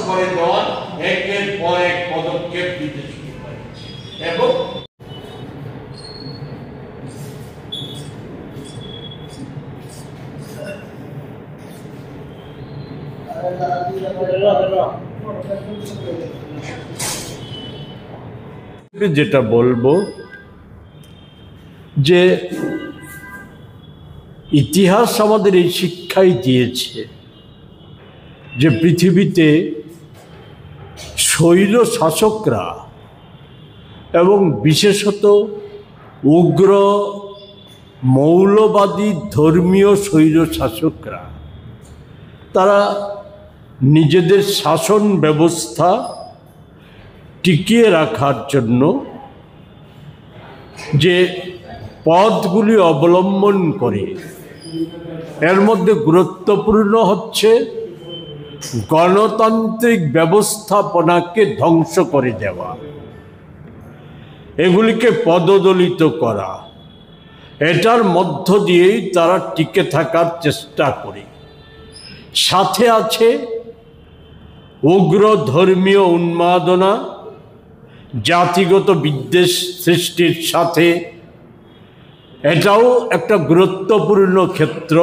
করে দেওয়ার একের পর এক পদক্ষেপ দিতে শুরু করেছে এবং যেটা বলবো যে ইতিহাস আমাদের এই শিক্ষাই দিয়েছে যে পৃথিবীতে স্বৈর শাসকরা এবং বিশেষত উগ্র মৌলবাদী ধর্মীয় স্বৈর শাসকরা তারা নিজেদের শাসন ব্যবস্থা টিকিয়ে রাখার জন্য যে পথগুলি অবলম্বন করে এর মধ্যে গুরুত্বপূর্ণ হচ্ছে গণতান্ত্রিক ব্যবস্থাপনাকে ধ্বংস করে দেওয়া, এগুলিকে পদদলিত করা। এটার মধ্য দিয়েই তারা টিকে থাকার চেষ্টা করে। সাথে আছে উগ্র ধর্মীয় উন্মাদনা, জাতিগত বিদ্বেষ সৃষ্টির সাথে এটাও একটা গুরুত্বপূর্ণ ক্ষেত্র।